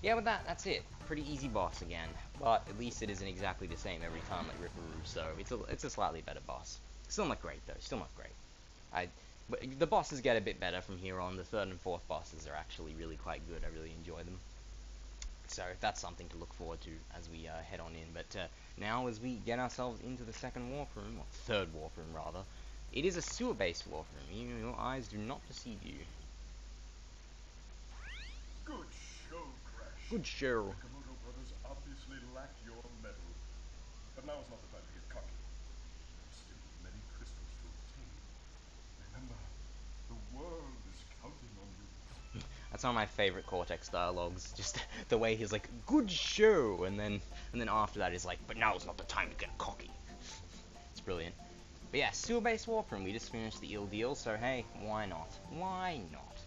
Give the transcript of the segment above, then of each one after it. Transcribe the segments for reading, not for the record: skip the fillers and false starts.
Yeah, with that's it. Pretty easy boss again, but at least it isn't exactly the same every time like Ripperoo, so it's a slightly better boss. Still not great though. Still not great. I but the bosses get a bit better from here on. The third and fourth bosses are actually really quite good. I really enjoy them. So that's something to look forward to as we head on in. But now, as we get ourselves into the second warp room, or third warp room rather, it is a sewer-based warp room. Your eyes do not deceive you. Good show, Crash. Good show. The Komodo brothers obviously lack your mettle. But now is not the time to get cocky. There are still many crystals to obtain. Remember, the world is counting on you. That's one of my favorite Cortex dialogues. Just the way he's like, "Good show," and then after that he's like, "But now's not the time to get cocky." It's brilliant. But yeah, sewer-based warp room. We just finished the ill deal, so hey, why not? Why not?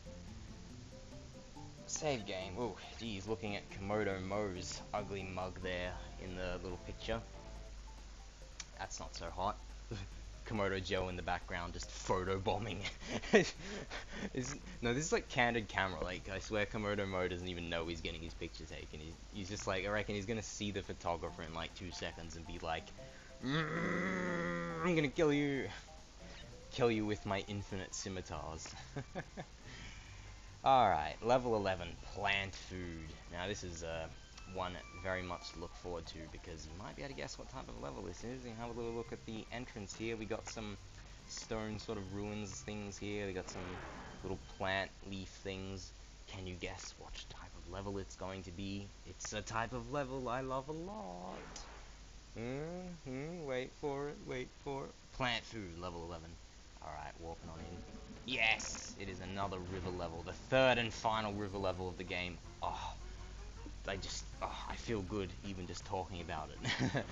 Save game. Oh, geez, looking at Komodo Mo's ugly mug there in the little picture. That's not so hot. Komodo Joe in the background just photo bombing. No, this is like candid camera. Like, I swear Komodo Mo doesn't even know he's getting his picture taken. He's just like, I reckon he's gonna see the photographer in like 2 seconds and be like, I'm gonna kill you. Kill you with my infinite scimitars. Alright, level 11, plant food. Now this is one very much to look forward to because you might be able to guess what type of level this is. You have a little look at the entrance here. We got some stone sort of ruins things here. We got some little plant leaf things. Can you guess what type of level it's going to be? It's a type of level I love a lot. Wait for it, wait for it. Plant food, level 11. Alright, warping on in. Yes! It is another river level, the third and final river level of the game. Oh, I feel good even just talking about it.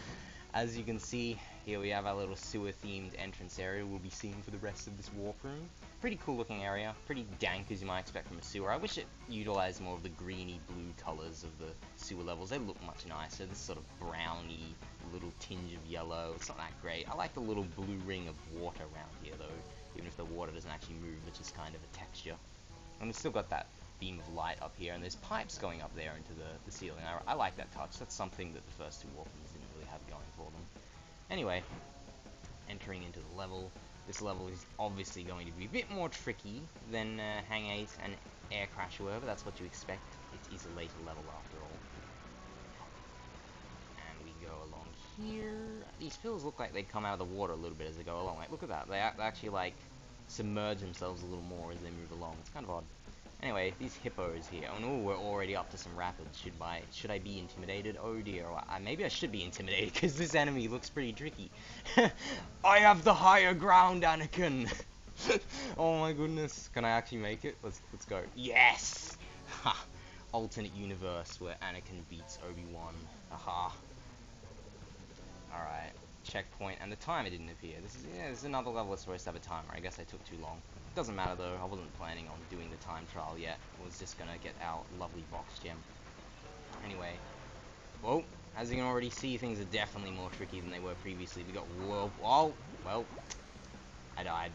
As you can see, here we have our little sewer-themed entrance area we'll be seeing for the rest of this warp room. Pretty cool looking area, pretty dank as you might expect from a sewer. I wish it utilized more of the greeny blue colors of the sewer levels. They look much nicer. This sort of browny little tinge of yellow. It's not that great. I like the little blue ring of water around here though, even if the water doesn't actually move, it's just kind of a texture. And we've still got that beam of light up here, and there's pipes going up there into the ceiling. I like that touch. That's something that the first two Warpins didn't really have going for them. Anyway, entering into the level. This level is obviously going to be a bit more tricky than Hang 8 and Air Crash were, but that's what you expect. It is a later level after all. And we go along here. These pills look like they come out of the water a little bit as they go along. Like, look at that. They actually, like, submerge themselves a little more as they move along. It's kind of odd. Anyway, these hippos here. Oh no, we're already up to some rapids. Should I be intimidated? Oh dear. Maybe I should be intimidated because this enemy looks pretty tricky. I have the higher ground, Anakin. Oh my goodness. Can I actually make it? Let's go. Yes. Ha. Alternate universe where Anakin beats Obi-Wan. Aha. All right. Checkpoint, and the timer didn't appear. This is another level that's supposed to have a timer. I guess I took too long. Doesn't matter though, I wasn't planning on doing the time trial yet. I was just gonna get our lovely box gem. Anyway, well, as you can already see, things are definitely more tricky than they were previously. We got well, I died.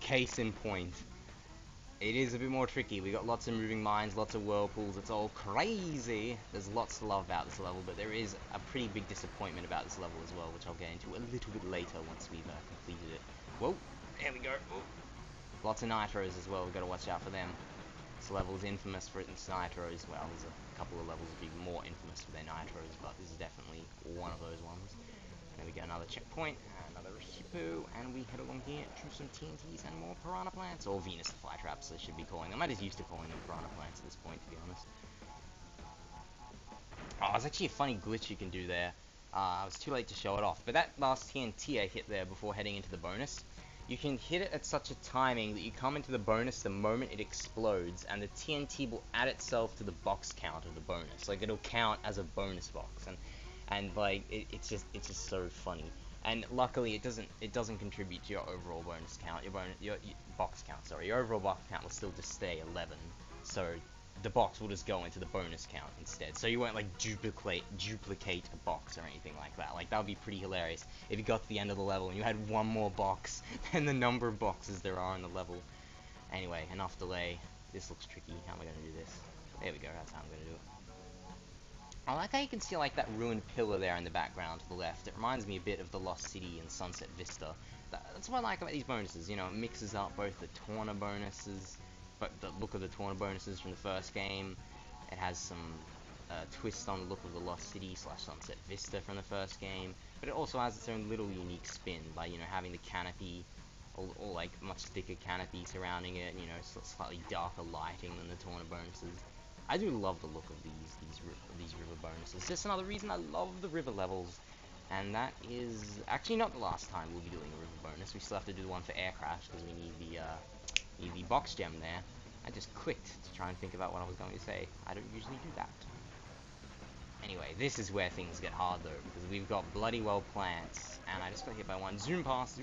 Case in point. It is a bit more tricky. We got lots of moving mines, lots of whirlpools. It's all crazy. There's lots to love about this level, but there is a pretty big disappointment about this level as well, which I'll get into a little bit later once we've completed it. Whoa, there we go. Oh. Lots of nitros as well. We've got to watch out for them. This level is infamous for its nitros. Well, there's a couple of levels that are even more infamous for their nitros, but this is definitely one of those ones. There we go, another checkpoint, another hippo, and we head along here to some TNTs and more piranha plants, or Venus flytraps, they should be calling them. I'm just used to calling them piranha plants at this point, to be honest. Oh, there's actually a funny glitch you can do there. I was too late to show it off, but that last TNT I hit there before heading into the bonus, you can hit it at such a timing that you come into the bonus the moment it explodes, and the TNT will add itself to the box count of the bonus. Like, it'll count as a bonus box, and like it's just so funny. And luckily, it doesn't contribute to your overall bonus count. Your box count. Sorry, your overall box count will still just stay 11. So the box will just go into the bonus count instead. So you won't like duplicate a box or anything like that. Like, that would be pretty hilarious if you got to the end of the level and you had one more box than the number of boxes there are in the level. Anyway, enough delay. This looks tricky. How am I going to do this? There we go, that's how I'm gonna do it. I like how you can see like that ruined pillar there in the background to the left. It reminds me a bit of the Lost City and Sunset Vista. That's what I like about these bonuses. You know, it mixes up both the Tawna bonuses, but the look of the Tawna bonuses from the first game. It has some twist on the look of the Lost City / Sunset Vista from the first game, but it also has its own little unique spin by, you know, having the canopy, or like much thicker canopy surrounding it. You know, slightly darker lighting than the Tawna bonuses. I do love the look of these river bonuses. Just another reason I love the river levels, and that is actually not the last time we'll be doing a river bonus. We still have to do the one for air crash because we need the box gem there. I just clicked to try and think about what I was going to say. I don't usually do that. Anyway, this is where things get hard though, because we've got bloody well plants, and I just got hit by one. Zoom past,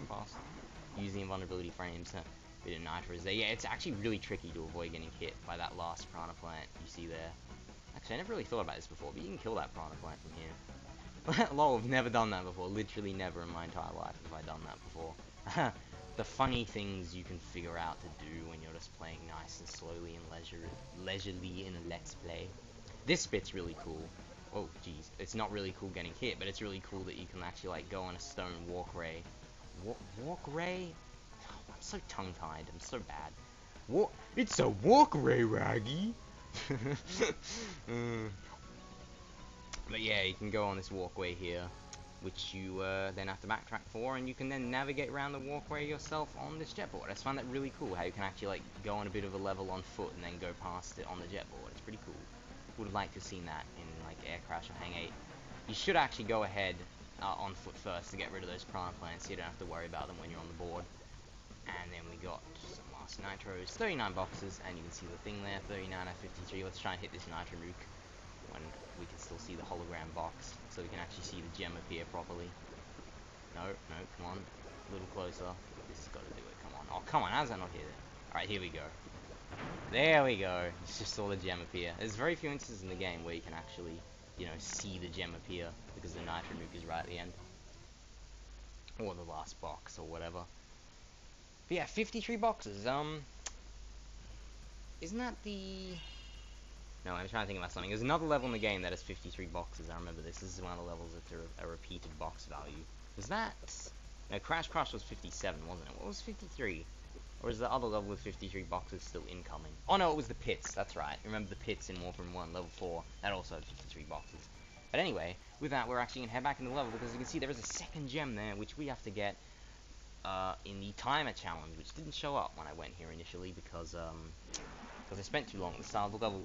using invulnerability frames. Bit of nitro is there. Yeah, it's actually really tricky to avoid getting hit by that last piranha plant you see there. Actually, I never really thought about this before, but you can kill that piranha plant from here. Lol, I've never done that before. Literally never in my entire life have I done that before. The funny things you can figure out to do when you're just playing nice and slowly and leisurely in a let's play. This bit's really cool. Oh, geez. It's not really cool getting hit, but it's really cool that you can actually, like, go on a stone walkway. Walkway? I'm so tongue-tied. I'm so bad. It's a walkway, Raggy! But yeah, you can go on this walkway here, which you then have to backtrack for, and you can then navigate around the walkway yourself on this jetboard. I just find that really cool, how you can actually, like, go on a bit of a level on foot and then go past it on the jetboard. It's pretty cool. Would have liked to have seen that in, like, Air Crash or Hang 8. You should actually go ahead on foot first to get rid of those piranha plants, so you don't have to worry about them when you're on the board. And then we got some last nitros, 39 boxes, and you can see the thing there, 39 out of 53. Let's try and hit this nitro nuke when we can still see the hologram box, so we can actually see the gem appear properly. No, come on, a little closer. This has got to do it, come on. Oh, come on, how's that not hit it? Alright, here we go. There we go. You just saw the gem appear. There's very few instances in the game where you can actually, you know, see the gem appear, because the nitro nuke is right at the end. Or the last box, or whatever. But yeah, 53 boxes, isn't that the... No, I'm trying to think about something. There's another level in the game that has 53 boxes, I remember this. This is one of the levels that's a repeated box value. Was that... No, Crash Crush was 57, wasn't it? What was 53? Or is the other level with 53 boxes still incoming? Oh no, it was the pits, that's right. Remember the pits in Warframe 1, level 4, that also had 53 boxes. But anyway, with that, we're actually going to head back in the level, because you can see there is a second gem there, which we have to get in the timer challenge, which didn't show up when I went here initially, because I spent too long at the start of the level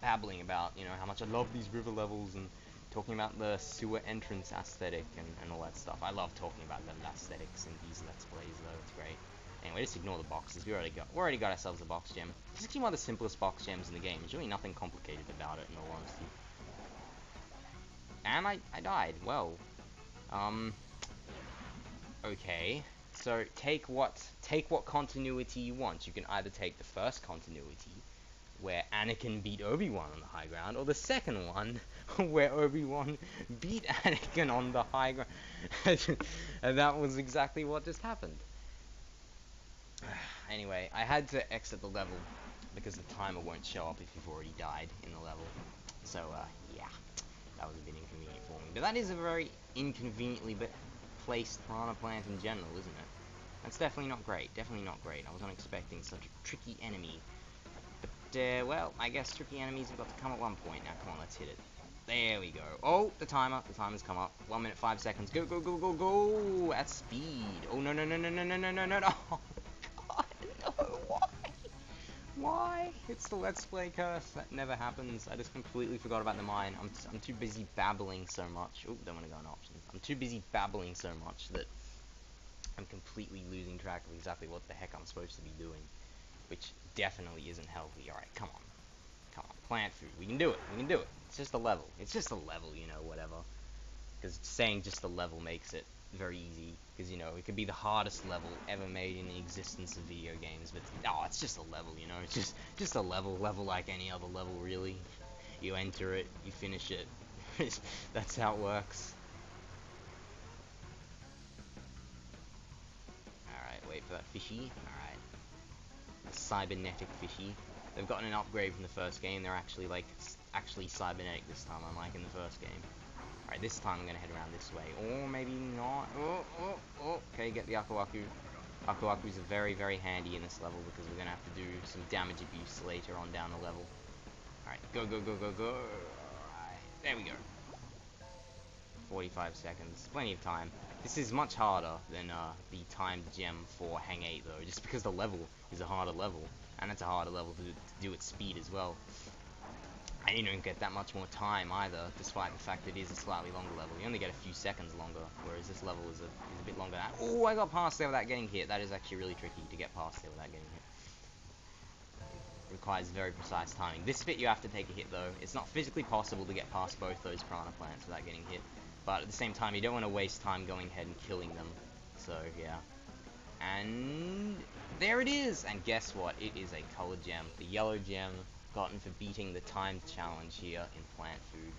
babbling about, you know, how much I love these river levels, and talking about the sewer entrance aesthetic, and all that stuff. I love talking about them aesthetics in these Let's Plays, though, it's great. Anyway, just ignore the boxes, we already got ourselves a box gem. It's actually one of the simplest box gems in the game. There's really nothing complicated about it, in all honesty. And I died, well, okay. So, take what continuity you want. You can either take the first continuity, where Anakin beat Obi-Wan on the high ground, or the second one, where Obi-Wan beat Anakin on the high ground. And that was exactly what just happened. Anyway, I had to exit the level, because the timer won't show up if you've already died in the level. So, yeah, that was a bit inconvenient for me. But that is a very inconveniently placed piranha plant in general, isn't it? That's definitely not great, I wasn't expecting such a tricky enemy. But, well, I guess tricky enemies have got to come at one point. Now, come on, let's hit it. There we go. Oh, the timer's come up. 1 minute, 5 seconds. Go, go, go, go, go! At speed. Oh, no, no, no, no, no, no, no, no, no, no! Oh, God, no, why? Why? It's the Let's Play curse. That never happens. I just completely forgot about the mine. I'm too busy babbling so much. Oh, don't want to go on options. I'm too busy babbling so much that I'm completely losing track of exactly what the heck I'm supposed to be doing. Which definitely isn't healthy. Alright, come on. Come on, plant food. We can do it. We can do it. It's just a level. It's just a level, you know, whatever. Because saying just a level makes it very easy. Because, you know, it could be the hardest level ever made in the existence of video games. But, oh, it's just a level, you know. It's just a level. Level like any other level, really. You enter it. You finish it. That's how it works. Alright, wait for that fishy. Alright. Cybernetic fishy. They've gotten an upgrade from the first game. They're actually like actually cybernetic this time, unlike in the first game. Alright, this time I'm gonna head around this way, or maybe not. Okay, get the Aku Aku. Aku Aku's are very, very handy in this level because we're gonna have to do some damage abuse later on down the level. Alright, go, go, go, go, go. Alright, there we go. 45 seconds, plenty of time. This is much harder than the timed gem for Hang 8 though, just because the level is a harder level, and it's a harder level to do at speed as well. I didn't even get that much more time either, despite the fact that it is a slightly longer level. You only get a few seconds longer, whereas this level is a bit longer. Oh, I got past there without getting hit. That is actually really tricky to get past there without getting hit. Requires very precise timing. This bit you have to take a hit though. It's not physically possible to get past both those piranha plants without getting hit. But at the same time, you don't want to waste time going ahead and killing them. So, yeah. And there it is! And guess what? It is a colored gem. The yellow gem gotten for beating the timed challenge here in Plant Food.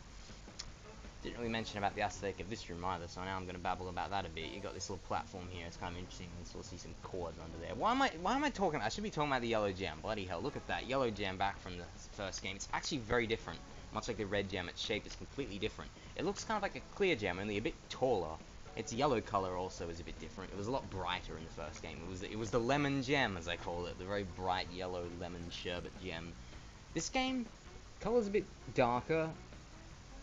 Didn't really mention about the aesthetic of this room either, so now I'm going to babble about that a bit. You got this little platform here. It's kind of interesting. You can sort of see some cords under there. Why am I talking about? I should be talking about the yellow gem. Bloody hell, look at that. Yellow gem back from the first game. It's actually very different. Much like the red gem, its shape is completely different. It looks kind of like a clear gem, only a bit taller. Its yellow color also is a bit different. It was a lot brighter in the first game. It was the lemon gem, as I call it, the very bright yellow lemon sherbet gem. This game, color's a bit darker.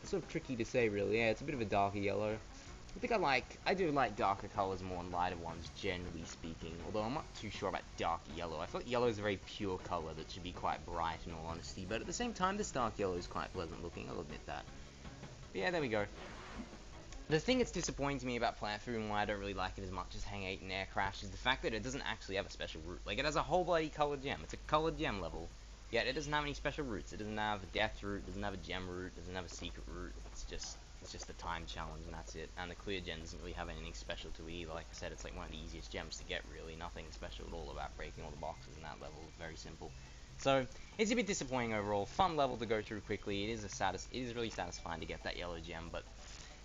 It's sort of tricky to say, really. Yeah, it's a bit of a darker yellow. I do like darker colors more than lighter ones, generally speaking. Although I'm not too sure about dark yellow. I feel like yellow is a very pure color that should be quite bright, in all honesty. But at the same time, this dark yellow is quite pleasant looking. I'll admit that. But yeah, there we go. The thing that's disappointing to me about Plant Food and why I don't really like it as much as Hang 8 and Air Crash is the fact that it doesn't actually have a special route. Like, it has a whole bloody colored gem. It's a colored gem level. Yet it doesn't have any special routes. It doesn't have a death route, doesn't have a gem route, doesn't have a secret route. It's just a time challenge and that's it. And the clear gem doesn't really have anything special to it either. Like I said, it's like one of the easiest gems to get, really. Nothing special at all about breaking all the boxes in that level. Very simple. So it's a bit disappointing overall. Fun level to go through quickly. It is really satisfying to get that yellow gem, but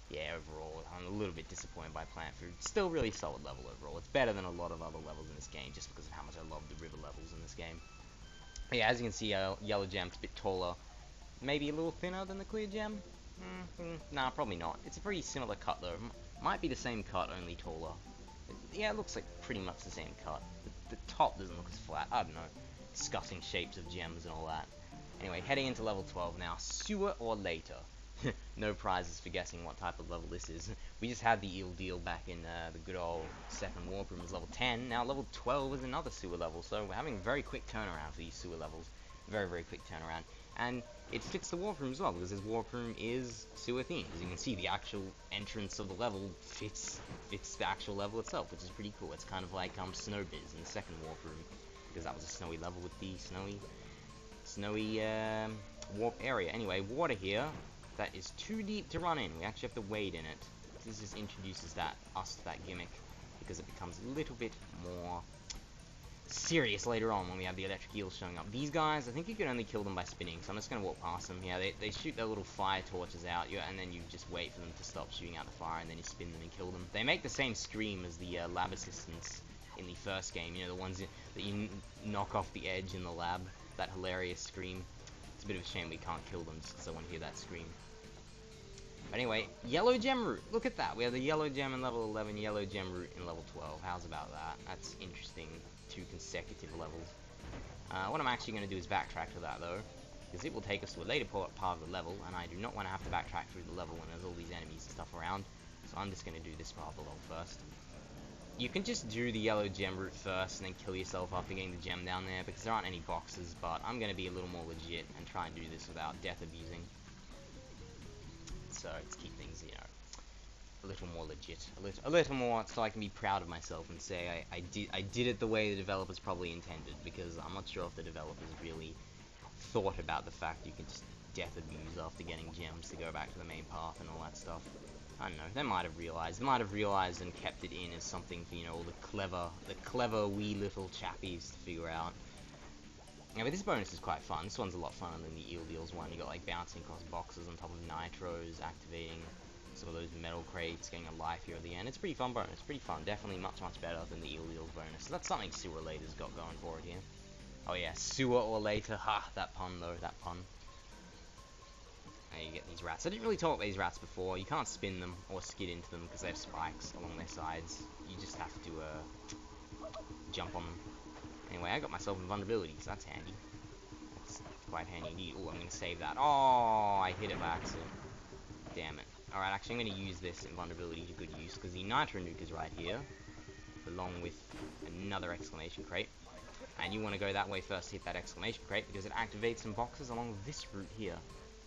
yeah, overall, I'm a little bit disappointed by Plant Food. Still really solid level overall. It's better than a lot of other levels in this game, just because of how much I love the river levels in this game. But yeah, as you can see, yellow gem's a bit taller. Maybe a little thinner than the clear gem? Nah, probably not. It's a pretty similar cut, though. Might be the same cut, only taller. Yeah, it looks like pretty much the same cut. The top doesn't look as flat. I don't know. Discussing shapes of gems and all that. Anyway, heading into level 12 now. Sewer or later? No prizes for guessing what type of level this is. We just had the eel deal back in the good old second warp room as level 10. Now level 12 is another sewer level, so we're having a very quick turnaround for these sewer levels. Very, very quick turnaround. And it fits the warp room as well, because this warp room is sewer themed. As you can see, the actual entrance of the level fits the actual level itself, which is pretty cool. It's kind of like Snowbiz in the second warp room, because that was a snowy level with the snowy warp area. Anyway, water here. That is too deep to run in. We actually have to wade in it. This just introduces us to that gimmick, because it becomes a little bit more serious later on when we have the electric eels showing up. These guys, I think you can only kill them by spinning, so I'm just going to walk past them. Yeah, they shoot their little fire torches out, and then you just wait for them to stop shooting out the fire, and then you spin them and kill them. They make the same scream as the lab assistants in the first game, you know, the ones that you knock off the edge in the lab. That hilarious scream. It's a bit of a shame we can't kill them just because I want to hear that scream. Anyway, yellow gem route. Look at that. We have the yellow gem in level 11, yellow gem route in level 12. How's about that? That's interesting. 2 consecutive levels. What I'm actually going to do is backtrack to that, though, because it will take us to a later part of the level, and I do not want to have to backtrack through the level when there's all these enemies and stuff around. So I'm just going to do this part of the level first. You can just do the yellow gem route first and then kill yourself after getting the gem down there, because there aren't any boxes, but I'm going to be a little more legit and try and do this without death abusing. So, to keep things, you know, a little more legit. A little more so I can be proud of myself and say I did it the way the developers probably intended, because I'm not sure if the developers really thought about the fact you can just death abuse after getting gems to go back to the main path and all that stuff. I don't know, they might have realized and kept it in as something for, you know, all the clever wee little chappies to figure out. Yeah, but this bonus is quite fun. This one's a lot funner than the Eel Deals one. You got like bouncing across boxes on top of nitros, activating some of those metal crates, getting a life here at the end. It's a pretty fun bonus, pretty fun. Definitely much, much better than the Eel Deals bonus. So that's something Sewer Later's got going for it here. Oh yeah, sewer or later. Ha, that pun though, that pun. And you get these rats. I didn't really talk about these rats before. You can't spin them or skid into them because they have spikes along their sides. You just have to jump on them. Anyway, I got myself invulnerability, so that's handy. That's quite handy indeed. Oh, I'm going to save that. Oh, I hit it by accident. Damn it. Alright, actually I'm going to use this invulnerability to good use because the nitro nuke is right here, along with another exclamation crate. And you want to go that way first to hit that exclamation crate because it activates some boxes along this route here,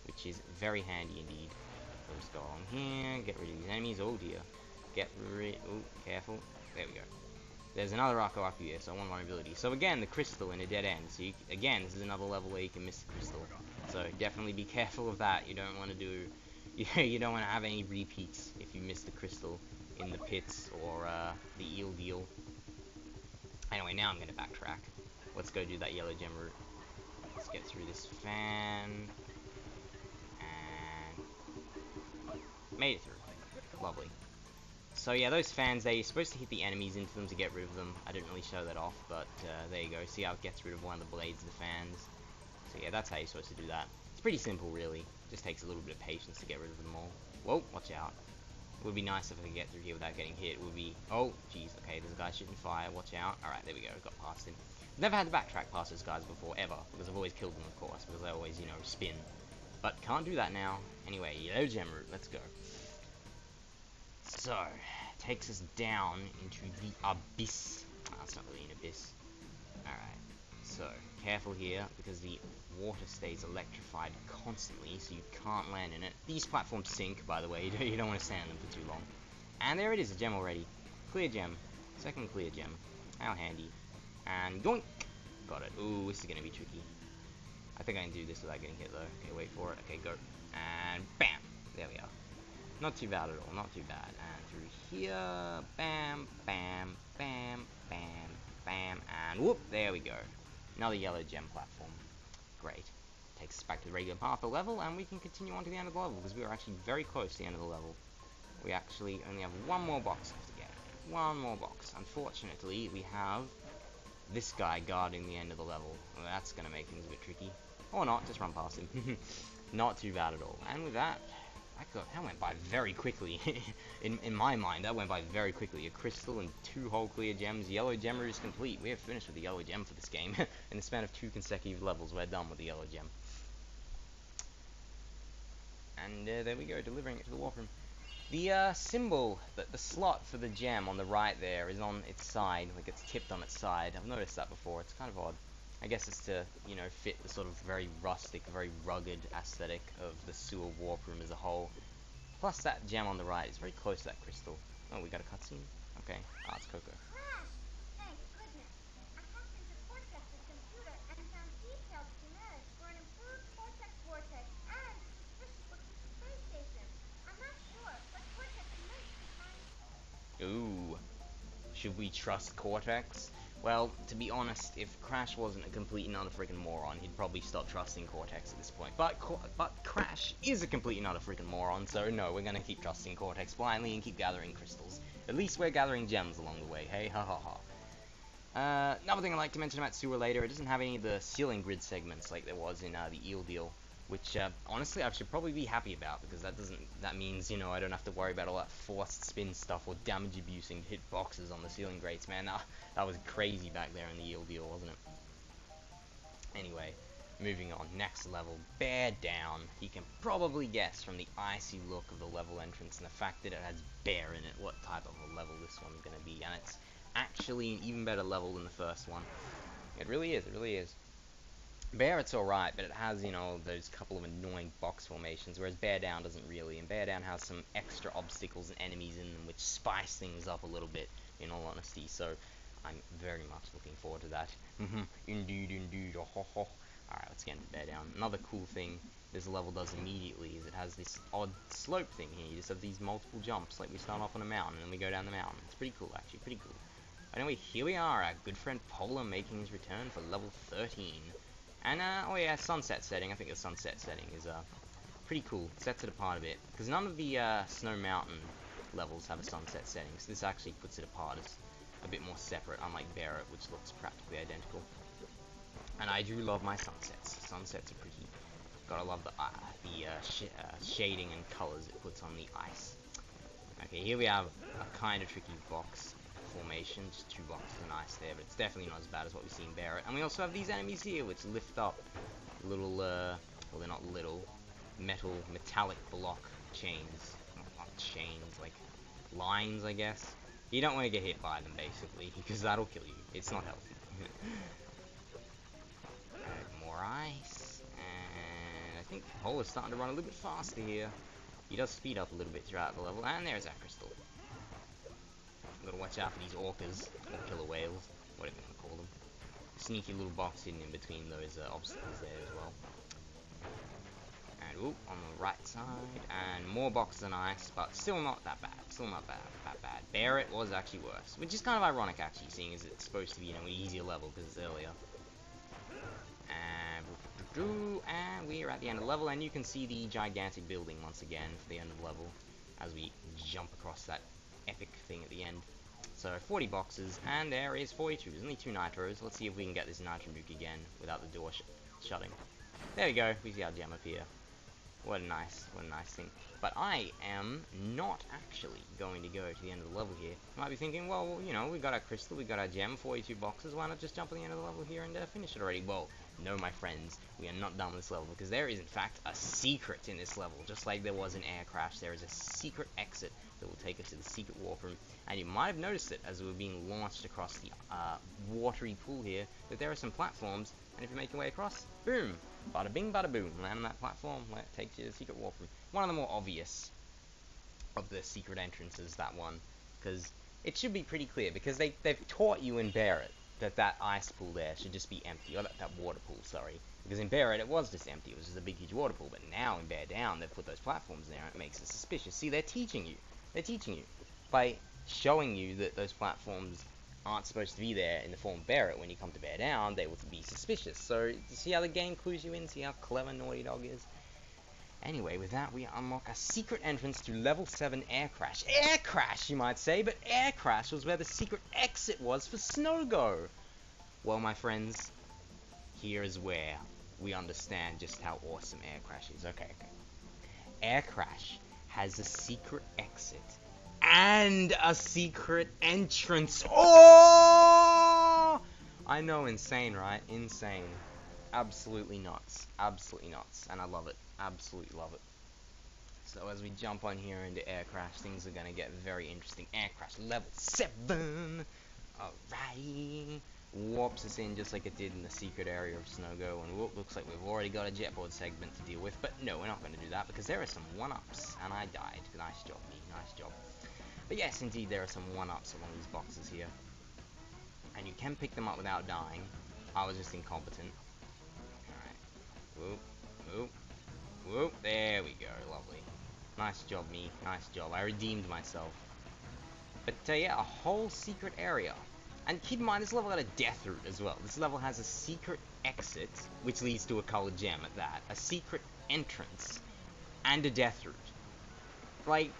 which is very handy indeed. So just go along here, get rid of these enemies. Oh dear. Oh, careful. There we go. There's another Rocco up here, so I want vulnerability. So again, the crystal in a dead end. So again, this is another level where you can miss the crystal. So definitely be careful of that. You don't want to do, you don't want to have any repeats if you miss the crystal in the pits or the eel deal. Anyway, now I'm going to backtrack. Let's go do that yellow gem route. Let's get through this fan. And made it through. Lovely. So yeah, those fans, they're supposed to hit the enemies into them to get rid of them. I didn't really show that off, but there you go. See how it gets rid of one of the blades of the fans. So yeah, that's how you're supposed to do that. It's pretty simple, really. Just takes a little bit of patience to get rid of them all. Whoa, watch out. It would be nice if I could get through here without getting hit. It would be... Oh, jeez. Okay, there's a guy shooting fire. Watch out. Alright, there we go. Got past him. Never had to backtrack past those guys before, ever. Because I've always killed them, of course. Because they always, you know, spin. But can't do that now. Anyway, yellow gem route. Let's go. So, takes us down into the abyss. Oh, it's not really an abyss. Alright. So, careful here, because the water stays electrified constantly, so you can't land in it. These platforms sink, by the way. You don't want to stand on them for too long. And there it is, a gem already. Clear gem. Second clear gem. How handy. And yoink! Got it. Ooh, this is going to be tricky. I think I can do this without getting hit, though. Okay, wait for it. Okay, go. And bam! There we are. Not too bad at all, not too bad. And through here, bam, bam, bam, bam, bam, and whoop, there we go. Another yellow gem platform. Great. Takes us back to the regular path of the level, and we can continue on to the end of the level, because we are actually very close to the end of the level. We actually only have one more box left to get. One more box. Unfortunately, we have this guy guarding the end of the level. Well, that's going to make things a bit tricky. Or not, just run past him. Not too bad at all. And with that, that went by very quickly. in my mind, that went by very quickly. A crystal and 2 whole clear gems. Yellow gem route is complete. We have finished with the yellow gem for this game. In the span of 2 consecutive levels, we're done with the yellow gem. And there we go, delivering it to the warp room. The symbol, the slot for the gem on the right there is on its side, like it's tipped on its side. I've noticed that before. It's kind of odd. I guess it's to, you know, fit the sort of very rustic, very rugged aesthetic of the sewer warp room as a whole. Plus that gem on the right is very close to that crystal. Oh, we got a cutscene? Okay. Ah, it's Coco. Crash! Thank goodness. I hacked into Cortex's computer and found detailed schematics for an improved Cortex Vortex and a suspicious-looking space station. I'm not sure, but Cortex may be behind. Ooh. Should we trust Cortex? Well, to be honest, if Crash wasn't a complete and utter freaking moron, he'd probably stop trusting Cortex at this point. But Crash is a complete and utter freaking moron, so no, we're gonna keep trusting Cortex blindly and keep gathering crystals. At least we're gathering gems along the way, hey? Ha ha ha. Another thing I'd like to mention about Sewer later, it doesn't have any of the ceiling grid segments like there was in the Eel deal. Which, honestly, I should probably be happy about, because that means, you know, I don't have to worry about all that forced spin stuff or damage abusing to hit boxes on the ceiling grates, man. That was crazy back there in the Eel deal, wasn't it? Anyway, moving on, next level, Bear Down. You can probably guess from the icy look of the level entrance and the fact that it has bear in it what type of a level this one's going to be, and it's actually an even better level than the first one. It really is, it really is. Bear, it's alright, but it has, you know, those couple of annoying box formations, whereas Bear Down doesn't really, and Bear Down has some extra obstacles and enemies in them, which spice things up a little bit, in all honesty, so I'm very much looking forward to that. Indeed, indeed, oh ho ho. Alright, let's get into Bear Down. Another cool thing this level does immediately is it has this odd slope thing here. You just have these multiple jumps, like we start off on a mountain, and then we go down the mountain. It's pretty cool, actually, pretty cool. Anyway, here we are, our good friend Polar making his return for level 13. And, oh yeah, sunset setting. I think the sunset setting is, pretty cool. It sets it apart a bit. Because none of the, Snow Mountain levels have a sunset setting, so this actually puts it apart as a bit more separate, unlike Barrett, which looks practically identical. And I do love my sunsets. Sunsets are pretty. Gotta love the shading and colors it puts on the ice. Okay, here we have a kind of tricky box formation, just 2 boxes of ice there, but it's definitely not as bad as what we've seen Barrett. And we also have these enemies here, which lift up little, well, they're not little, metallic block chains. Not chains, like lines, I guess. You don't want to get hit by them, basically, because that'll kill you. It's not healthy. More ice, and I think Hole is starting to run a little bit faster here. He does speed up a little bit throughout the level, and there's that crystal. Gotta watch out for these orcas, or killer whales, whatever you want to call them. Sneaky little box hidden in between those obstacles there as well. And, oop, on the right side, and more boxes of ice, but still not that bad. Still not that bad. Barrett was actually worse, which is kind of ironic, actually, seeing as it's supposed to be, you know, an easier level, because it's earlier. And we are at the end of the level, and you can see the gigantic building once again for the end of the level, as we jump across that epic thing at the end. So 40 boxes, and there is 42. There's only 2 nitros. Let's see if we can get this nitro nuke again without the door shutting. There we go. We see our gem appear. What a nice thing. But I am not actually going to go to the end of the level here. You might be thinking, well, you know, we got our crystal, we got our gem, 42 boxes, why not just jump at the end of the level here and finish it already? Well, no, my friends, we are not done with this level, because there is, in fact, a secret in this level. Just like there was in Air Crash, there is a secret exit that will take us to the secret warp room. And you might have noticed it as we were being launched across the watery pool here, that there are some platforms, and if you make your way across, boom! Bada bing, bada boom. Land on that platform, that takes you to the secret warp room. One of the more obvious of the secret entrances, that one. Because it should be pretty clear, because they've taught you in Barrett that ice pool there should just be empty. Or that water pool, sorry. Because in Barrett it was just empty, it was just a big huge water pool. But now in Bear Down, they've put those platforms there, and it makes it suspicious. See, they're teaching you. They're teaching you. By showing you that those platforms aren't supposed to be there in the form of Barrett, when you come to Bear Down, they will be suspicious. So, you see how the game clues you in? See how clever Naughty Dog is? Anyway, with that, we unlock a secret entrance to level 7 Air Crash. Air Crash, you might say, but Air Crash was where the secret exit was for Snowgo. Well, my friends, here is where we understand just how awesome Air Crash is. Okay. Air Crash has a secret exit and a secret entrance. Oh! I know, insane, right? Insane. Absolutely nuts. Absolutely nuts. And I love it. Absolutely love it. So as we jump on here into Air Crash, things are going to get very interesting. Air Crash level 7. Alrighty. Warps us in just like it did in the secret area of Snowgo. And whoop, looks like we've already got a jetboard segment to deal with. But no, we're not going to do that because there are some 1-ups. And I died. Nice job, me. Nice job. But yes, indeed, there are some 1-ups along these boxes here. And you can pick them up without dying. I was just incompetent. Alright. Whoop. Whoop. There we go. Lovely. Nice job, me. Nice job. I redeemed myself. But, yeah, a whole secret area. And keep in mind, this level had a death route as well. This level has a secret exit, which leads to a colored gem at that. A secret entrance. And a death route. Like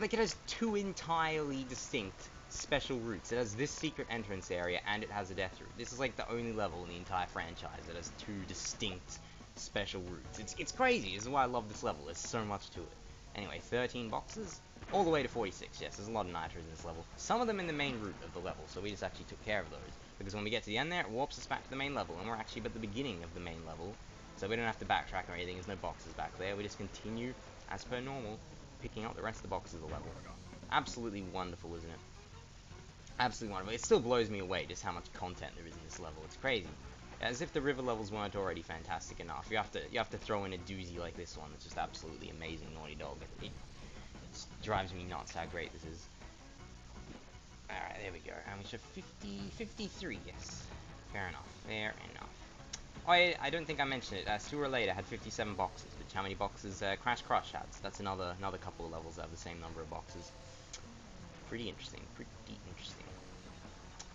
it has 2 entirely distinct special routes. It has this secret entrance area, and it has a death route. This is like the only level in the entire franchise that has 2 distinct special routes. It's crazy. This is why I love this level. There's so much to it. Anyway, 13 boxes, all the way to 46. Yes, there's a lot of nitros in this level. Some of them in the main route of the level, so we just actually took care of those. Because when we get to the end there, it warps us back to the main level, and we're actually at the beginning of the main level. So we don't have to backtrack or anything. There's no boxes back there. We just continue as per normal, picking up the rest of the boxes of the level. Absolutely wonderful, isn't it? Absolutely wonderful. It still blows me away just how much content there is in this level. It's crazy. As if the river levels weren't already fantastic enough. You have to throw in a doozy like this one. It's just absolutely amazing, Naughty Dog. It drives me nuts how great this is. Alright, there we go. And we should 53, yes. Fair enough. Fair enough. Oh, I don't think I mentioned it. Sooner or Later had 57 boxes, which how many boxes Crash Crush had? So that's another couple of levels that have the same number of boxes. Pretty interesting. Pretty interesting.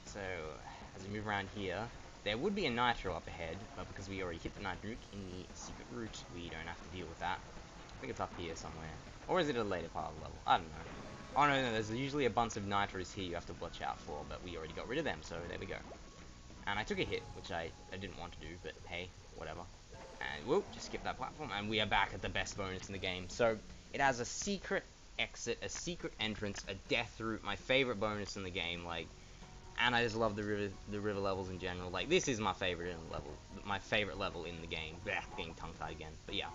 So, as we move around here, there would be a nitro up ahead, but because we already hit the nitro nuke in the secret route, we don't have to deal with that. I think it's up here somewhere. Or is it a later part of the level? I don't know. Oh, no, there's usually a bunch of nitros here you have to watch out for, but we already got rid of them, so there we go. And I took a hit, which I didn't want to do, but hey, whatever. And whoop, just skip that platform, and we are back at the best bonus in the game. So it has a secret exit, a secret entrance, a death route, my favorite bonus in the game, like, and I just love the river levels in general. Like, this is my favorite level in the game. Blech, getting tongue-tied again. But yeah,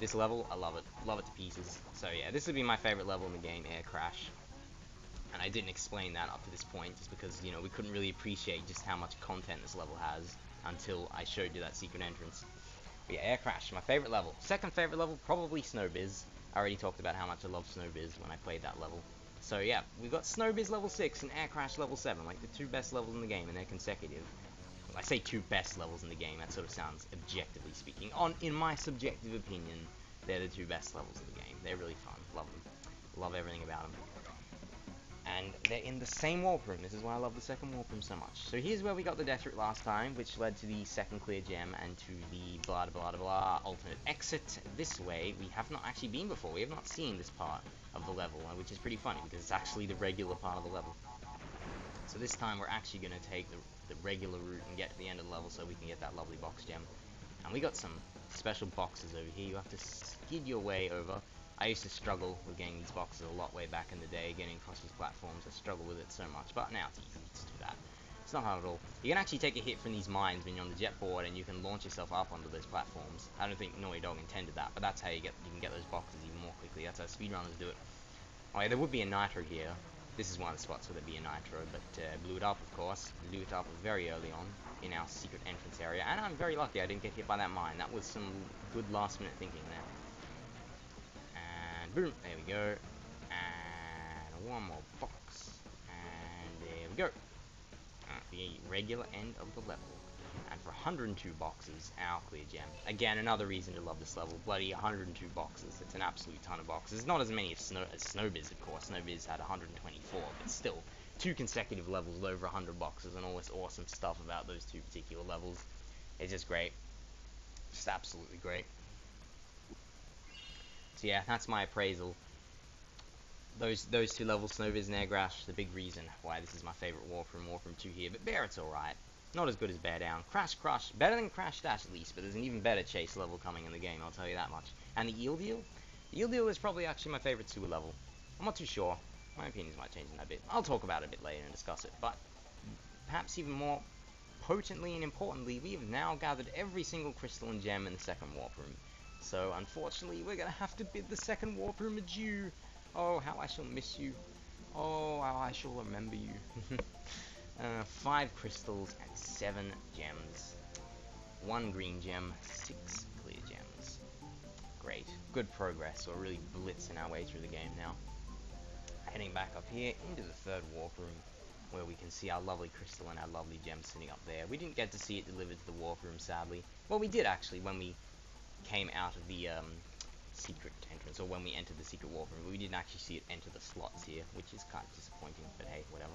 this level, I love it to pieces. So yeah, this would be my favorite level in the game, Air Crash. And I didn't explain that up to this point, just because, you know, we couldn't really appreciate just how much content this level has until I showed you that secret entrance. But yeah, Air Crash, my favorite level. Second favorite level, probably Snowbiz. I already talked about how much I love Snowbiz when I played that level. So yeah, we got Snowbiz level 6 and Air Crash level 7, like the two best levels in the game, and they're consecutive. Well, I say two best levels in the game, that sort of sounds objectively speaking. In my subjective opinion, they're the two best levels of the game. They're really fun, love them. Love everything about them. And they're in the same warp room. This is why I love the second warp room so much. So here's where we got the death route last time, which led to the second clear gem and to the blah blah blah blah alternate exit. This way, we have not actually been before. We have not seen this part of the level, which is pretty funny because it's actually the regular part of the level. So this time we're actually going to take the regular route and get to the end of the level so we can get that lovely box gem. And we got some special boxes over here. You have to skid your way over. I used to struggle with getting these boxes a lot way back in the day, getting across these platforms. I struggled with it so much, but now it's easy to do that. It's not hard at all. You can actually take a hit from these mines when you're on the jet board, and you can launch yourself up onto those platforms. I don't think Naughty Dog intended that, but that's how you can get those boxes even more quickly. That's how speedrunners do it. Oh yeah, there would be a nitro here. This is one of the spots where there'd be a nitro, but blew it up, of course. Blew it up very early on in our secret entrance area, and I'm very lucky I didn't get hit by that mine. That was some good last-minute thinking there. And boom, there we go. And one more box. And there we go. At the regular end of the level. And for 102 boxes, our clear gem. Again, another reason to love this level. Bloody 102 boxes. It's an absolute ton of boxes. Not as many as Snowbiz, of course. Snowbiz had 124, but still, 2 consecutive levels with over 100 boxes and all this awesome stuff about those 2 particular levels. It's just great. Just absolutely great. So yeah, that's my appraisal. Those 2 levels, Snowbiz and Air Crash, the big reason why this is my favorite Warp Room 2 here. But Bear, it's alright. Not as good as Bear Down. Crash Crush, better than Crash Dash at least, but there's an even better chase level coming in the game, I'll tell you that much. And the Eel Deal? The Eel Deal is probably actually my favorite sewer level. I'm not too sure. My opinions might change in that bit. I'll talk about it a bit later and discuss it. But perhaps even more potently and importantly, we have now gathered every single crystal and gem in the second Warp Room. So unfortunately, we're going to have to bid the second Warp Room adieu. Oh, how I shall miss you. Oh, how I shall remember you. 5 crystals and 7 gems. 1 green gem, 6 clear gems. Great. Good progress. We're really blitzing our way through the game now. Heading back up here into the third warp room, where we can see our lovely crystal and our lovely gem sitting up there. We didn't get to see it delivered to the warp room, sadly. Well, we did actually when we came out of the secret entrance, or when we entered the secret warp room, but we didn't actually see it enter the slots here, which is kind of disappointing, but hey, whatever.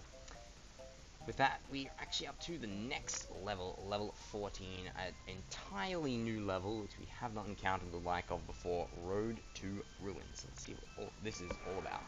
With that, we're actually up to the next level, level 14, an entirely new level, which we have not encountered the like of before, Road to Ruins. Let's see what all this is all about.